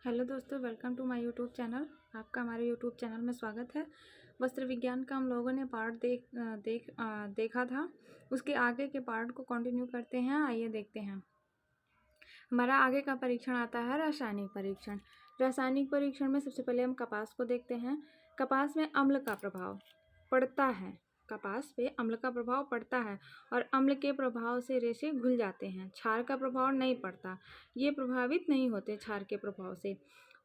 Hello दोस्तों, welcome to my YouTube channel. आपका हमारे यूट्यूब चैनल में स्वागत है। वस्त्र विज्ञान का हम लोगों ने पार्ट देखा था। उसके आगे के पार्ट को कंटिन्यू करते हैं। आइए देखते हैं। हमारा आगे का परीक्षण आता है रासायनिक परीक्षण। रासायनिक परीक्षण में सबसे पहले हम कपास को देखते हैं। कपास में अम्ल का प्रभाव पड़ता है। कपास पे अम्ल का प्रभाव पड़ता है और अम्ल के प्रभाव से रेशे घुल जाते हैं। क्षार का प्रभाव नहीं पड़ता, ये प्रभावित नहीं होते क्षार के प्रभाव से।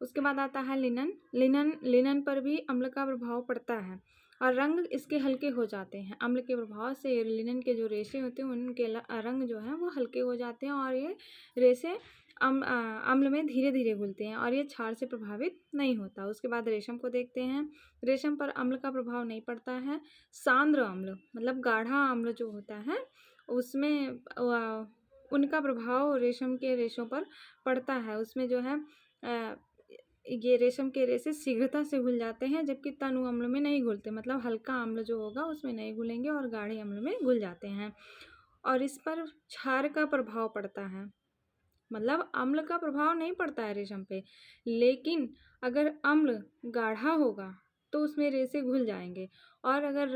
उसके बाद आता है लिनन पर भी अम्ल का प्रभाव पड़ता है और रंग इसके हल्के हो जाते हैं। अम्ल के प्रभाव से लिनन के जो रेशे होते हैं उनके रंग जो है वो हल्के हो जाते हैं और ये रेशे अम्ल में धीरे धीरे घुलते हैं और ये क्षार से प्रभावित नहीं होता। उसके बाद रेशम को देखते हैं। रेशम पर अम्ल का प्रभाव नहीं पड़ता है। सांद्र अम्ल मतलब गाढ़ा अम्ल जो होता है उसमें उनका प्रभाव रेशम के रेशों पर पड़ता है। उसमें जो है ये रेशम के रेशे शीघ्रता से घुल जाते हैं, जबकि तनु अम्ल में नहीं घुलते। मतलब हल्का अम्ल जो होगा उसमें नहीं घुलेंगे और गाढ़े अम्ल में घुल जाते हैं। और इस पर क्षार का प्रभाव पड़ता है। मतलब अम्ल का प्रभाव नहीं पड़ता है रेशम पे, लेकिन अगर अम्ल गाढ़ा होगा तो उसमें रेशे घुल जाएंगे। और अगर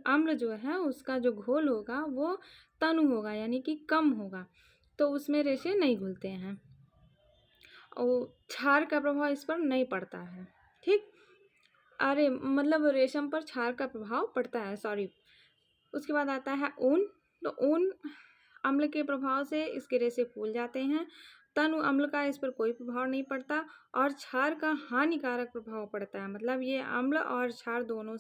अम्ल जो है उसका जो घोल होगा वो तनु होगा यानी कि कम होगा, तो उसमें रेशे नहीं घुलते हैं और क्षार का प्रभाव इस पर नहीं पड़ता है। ठीक, अरे मतलब रेशम पर क्षार का प्रभाव पड़ता है, सॉरी। उसके बाद आता है ऊन। तो ऊन अम्ल के प्रभाव से इसके रेशे फूल जाते हैं। तनु अम्ल का इस पर कोई प्रभाव नहीं पड़ता और क्षार का हानिकारक प्रभाव पड़ता है। मतलब ये अम्ल और क्षार दोनों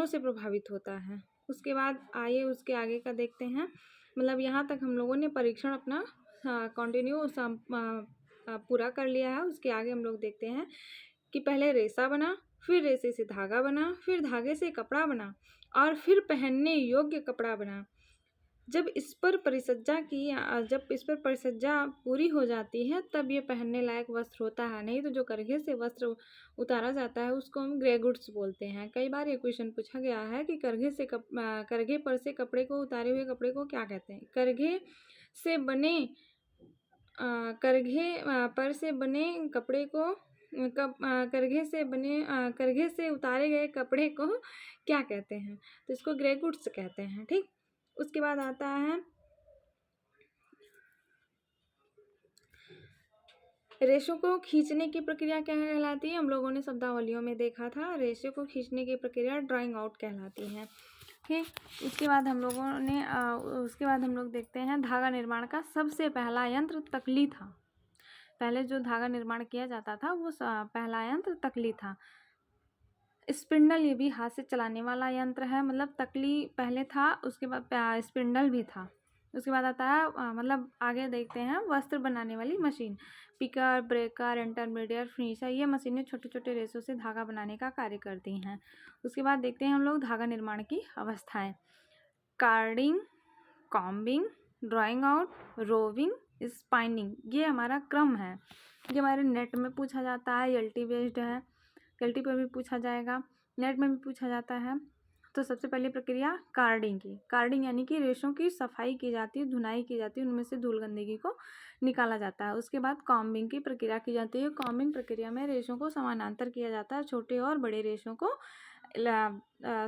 से प्रभावित होता है। उसके बाद आइए उसके आगे का देखते हैं। मतलब यहाँ तक हम लोगों ने परीक्षण अपना कंटिन्यू पूरा कर लिया है। उसके आगे हम लोग देखते हैं कि पहले रेशा बना, फिर रेशे से धागा बना, फिर धागे से कपड़ा बना और फिर पहनने योग्य कपड़ा बना। जब इस पर परिसज्जा पूरी हो जाती है तब ये पहनने लायक वस्त्र होता है। नहीं तो जो करघे से वस्त्र उतारा जाता है उसको हम ग्रे गुड्स बोलते हैं। कई बार ये क्वेश्चन पूछा गया है कि करघे पर से कपड़े को उतारे हुए कपड़े को क्या कहते हैं। करघे पर से बने कपड़े को करघे से उतारे गए कपड़े को क्या कहते हैं, तो इसको ग्रे गुड्स कहते हैं। ठीक, उसके बाद आता है रेशों को खींचने की प्रक्रिया क्या कहलाती है। हम लोगों ने शब्दावलियों में देखा था। रेशों को खींचने की प्रक्रिया ड्राइंग आउट कहलाती है। ठीक, उसके बाद हम लोग देखते हैं धागा निर्माण का सबसे पहला यंत्र तकली था। पहले जो धागा निर्माण किया जाता था वो पहला यंत्र तकली था। स्पिंडल ये भी हाथ से चलाने वाला यंत्र है। मतलब तकली पहले था, उसके बाद स्पिंडल भी था। उसके बाद आता है मतलब आगे देखते हैं वस्त्र बनाने वाली machine. Picker, breaker, intermediate, finisher, ये मशीनें छोटे छोटे रेशों से धागा बनाने का कार्य करती हैं। उसके बाद देखते हैं हम लोग धागा निर्माण की अवस्थाएं। Carding, combing, drawing out, roving, spinning, ये हमारा क्रम है। ये हमारे नेट में पूछा जाता है। एलटी बेस्ड है, एलटी पर भी पूछा जाएगा, नेट में भी पूछा जाता है। तो सबसे पहली प्रक्रिया कार्डिंग की। कार्डिंग यानी कि रेशों की सफाई की जाती है, धुनाई की जाती है, उनमें से धूल गंदगी को निकाला जाता है। उसके बाद कॉम्बिंग की प्रक्रिया की जाती है। कॉम्बिंग प्रक्रिया में रेशों को समानांतर किया जाता है। छोटे और बड़े रेशों को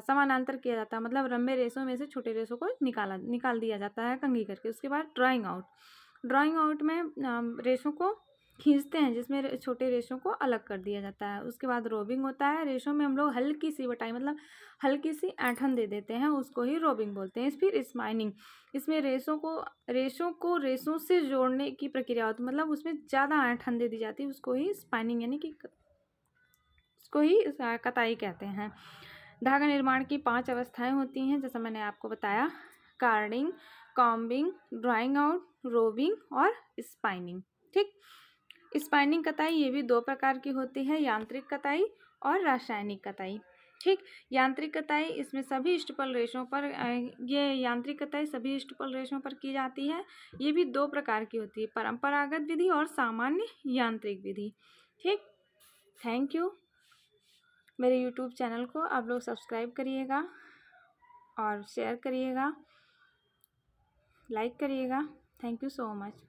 समानांतर किया जाता है। मतलब लंबे रेशों में से छोटे रेशों को निकाल दिया जाता है कंघी करके। उसके बाद ड्राइंग आउट में रेशों को खींचते हैं, जिसमें छोटे रेशों को अलग कर दिया जाता है। उसके बाद रोबिंग होता है। रेशों में हम लोग हल्की सी बटाई मतलब हल्की सी ऐंठन दे देते हैं, उसको ही रोबिंग बोलते हैं। फिर स्पाइनिंग, इसमें रेशों को रेशों से जोड़ने की प्रक्रिया होती है। मतलब उसमें ज़्यादा ऐंठन दे दी जाती है, उसको ही स्पाइनिंग यानी कि उसको ही कताई कहते हैं। धागा निर्माण की 5 अवस्थाएं होती हैं, जैसा मैंने आपको बताया। Carding, combing, drawing out, robin और स्पाइनिंग। ठीक, स्पाइनिंग कताई ये भी 2 प्रकार की होती है, यांत्रिक कताई और रासायनिक कताई। ठीक, यांत्रिक कताई इसमें सभी स्टेपल रेशों पर यांत्रिक कताई सभी स्टेपल रेशों पर की जाती है। ये भी 2 प्रकार की होती है, परंपरागत विधि और सामान्य यांत्रिक विधि। ठीक, थैंक यू। मेरे यूट्यूब चैनल को आप लोग सब्सक्राइब करिएगा और शेयर करिएगा, लाइक करिएगा। Thank you so much.